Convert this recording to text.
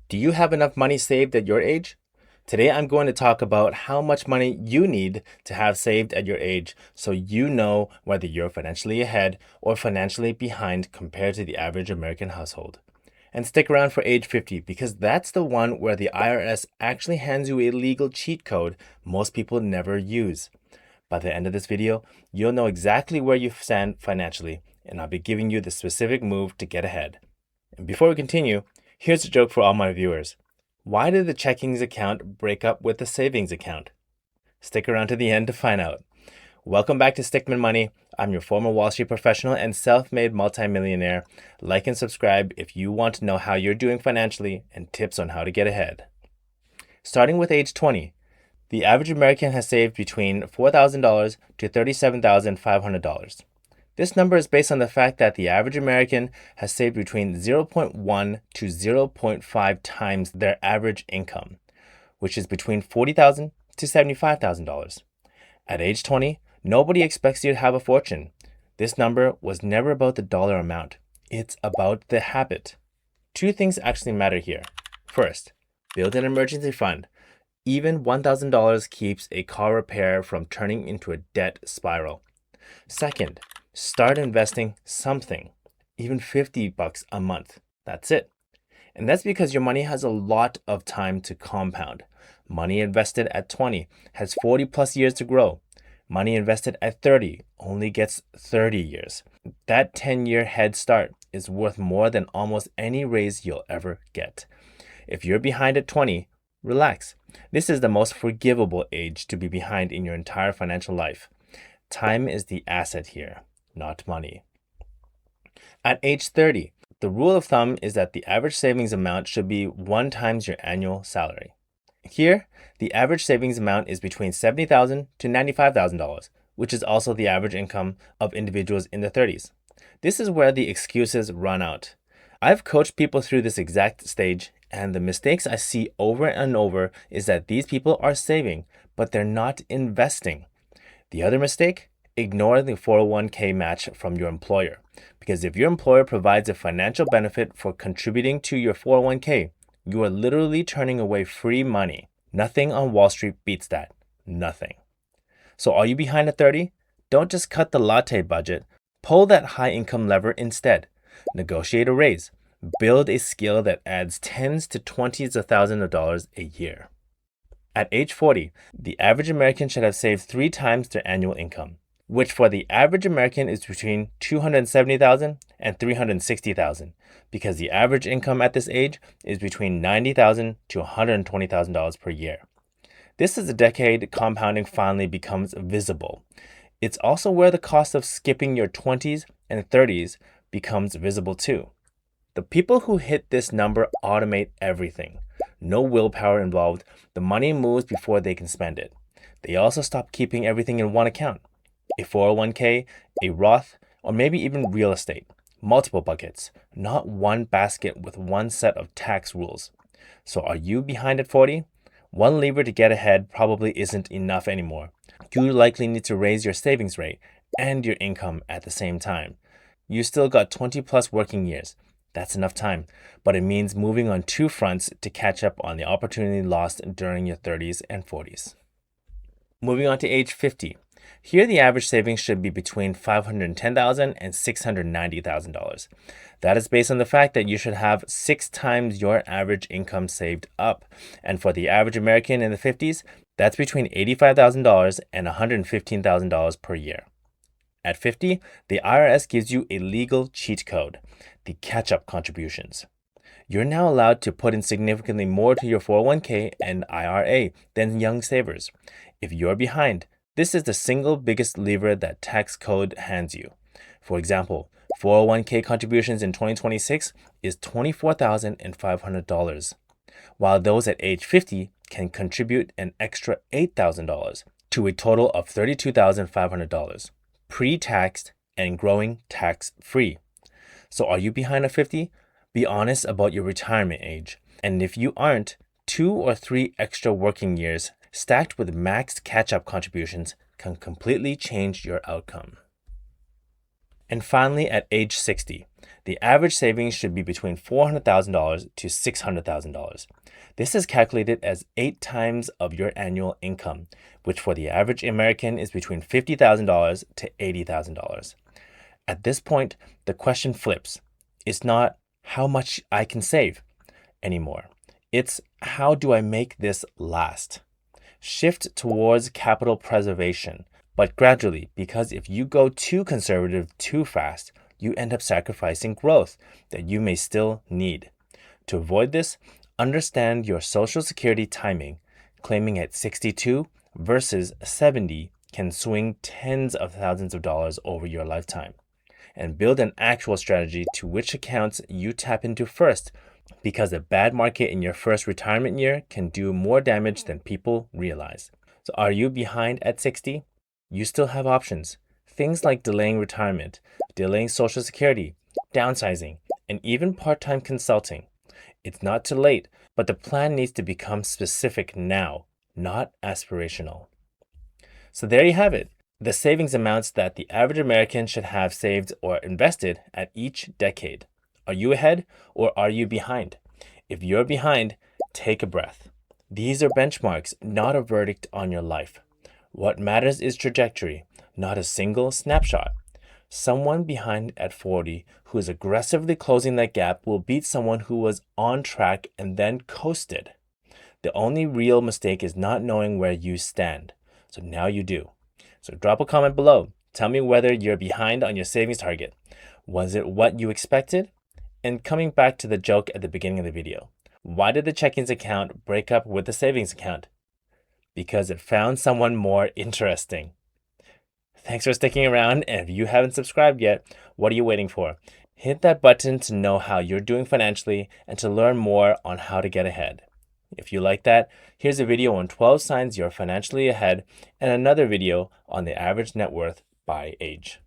Do you have enough money saved at your age? Today, I'm going to talk about how much money you need to have saved at your age so you know whether you're financially ahead or financially behind compared to the average American household. And stick around for age 50 because that's the one where the IRS actually hands you a legal cheat code most people never use. By the end of this video, you'll know exactly where you stand financially, and I'll be giving you the specific move to get ahead. And before we continue, here's a joke for all my viewers. Why did the checkings account break up with the savings account? Stick around to the end to find out. Welcome back to Stickman Money. I'm your former Wall Street professional and self-made multimillionaire. Like and subscribe if you want to know how you're doing financially and tips on how to get ahead. Starting with age 20, the average American has saved between $4,000 to $37,500. This number is based on the fact that the average American has saved between 0.1 to 0.5 times their average income, which is between $40,000 to $75,000. At age 20, nobody expects you to have a fortune. This number was never about the dollar amount. It's about the habit. Two things actually matter here. First, build an emergency fund. Even $1,000 keeps a car repair from turning into a debt spiral. Second, start investing something, even $50 a month. That's it. And that's because your money has a lot of time to compound. Money invested at 20 has 40 plus years to grow. Money invested at 30 only gets 30 years. That 10-year head start is worth more than almost any raise you'll ever get. If you're behind at 20, relax. This is the most forgivable age to be behind in your entire financial life. Time is the asset here, not money. At age 30, the rule of thumb is that the average savings amount should be 1 times your annual salary. Here, the average savings amount is between $70,000 to $95,000, which is also the average income of individuals in their 30s. This is where the excuses run out. I've coached people through this exact stage, and the mistakes I see over and over is that these people are saving, but they're not investing. The other mistake? Ignore the 401k match from your employer. Because if your employer provides a financial benefit for contributing to your 401k, you are literally turning away free money. Nothing on Wall Street beats that. Nothing. So are you behind at 30? Don't just cut the latte budget. Pull that high income lever instead. Negotiate a raise. Build a skill that adds tens to twenties of thousands of dollars a year. At age 40, the average American should have saved 3 times their annual income, which for the average American is between $270,000 and $360,000, because the average income at this age is between $90,000 to $120,000 per year. This is the decade compounding finally becomes visible. It's also where the cost of skipping your 20s and 30s becomes visible too. The people who hit this number automate everything. No willpower involved. The money moves before they can spend it. They also stop keeping everything in one account. A 401k, a Roth, or maybe even real estate. Multiple buckets, not one basket with one set of tax rules. So are you behind at 40? One lever to get ahead probably isn't enough anymore. You likely need to raise your savings rate and your income at the same time. You still got 20 plus working years. That's enough time, but it means moving on 2 fronts to catch up on the opportunity lost during your 30s and 40s. Moving on to age 50. Here, the average savings should be between $510,000 and $690,000. That is based on the fact that you should have 6 times your average income saved up. And for the average American in the 50s, that's between $85,000 and $115,000 per year. At 50, the IRS gives you a legal cheat code, the catch-up contributions. You're now allowed to put in significantly more to your 401k and IRA than young savers. If you're behind, this is the single biggest lever that tax code hands you. For example, 401k contributions in 2026 is $24,500, while those at age 50 can contribute an extra $8,000 to a total of $32,500, pre-taxed and growing tax-free. So are you behind at 50? Be honest about your retirement age. And if you aren't, 2 or 3 extra working years stacked with maxed catch-up contributions can completely change your outcome. And finally, at age 60, The average savings should be between $400,000 to $600,000. This is calculated as 8 times of your annual income, which for the average American is between $50,000 to $80,000. At this point, the question flips. It's not how much I can save anymore. It's how do I make this last? Shift towards capital preservation, but gradually, because if you go too conservative too fast, you end up sacrificing growth that you may still need. To avoid this, understand your Social Security timing. Claiming at 62 versus 70 can swing tens of thousands of dollars over your lifetime. And build an actual strategy to which accounts you tap into first, because a bad market in your first retirement year can do more damage than people realize. So are you behind at 60? You still have options. Things like delaying retirement, delaying Social Security, downsizing, and even part-time consulting. It's not too late, but the plan needs to become specific now, not aspirational. So there you have it. The savings amounts that the average American should have saved or invested at each decade. Are you ahead or are you behind? If you're behind, take a breath. These are benchmarks, not a verdict on your life. What matters is trajectory, not a single snapshot. Someone behind at 40 who is aggressively closing that gap will beat someone who was on track and then coasted. The only real mistake is not knowing where you stand. So now you do. So drop a comment below. Tell me whether you're behind on your savings target. Was it what you expected? And coming back to the joke at the beginning of the video, why did the checkings account break up with the savings account? Because it found someone more interesting. Thanks for sticking around, and if you haven't subscribed yet, what are you waiting for? Hit that button to know how you're doing financially and to learn more on how to get ahead. If you like that, here's a video on 12 signs you're financially ahead and another video on the average net worth by age.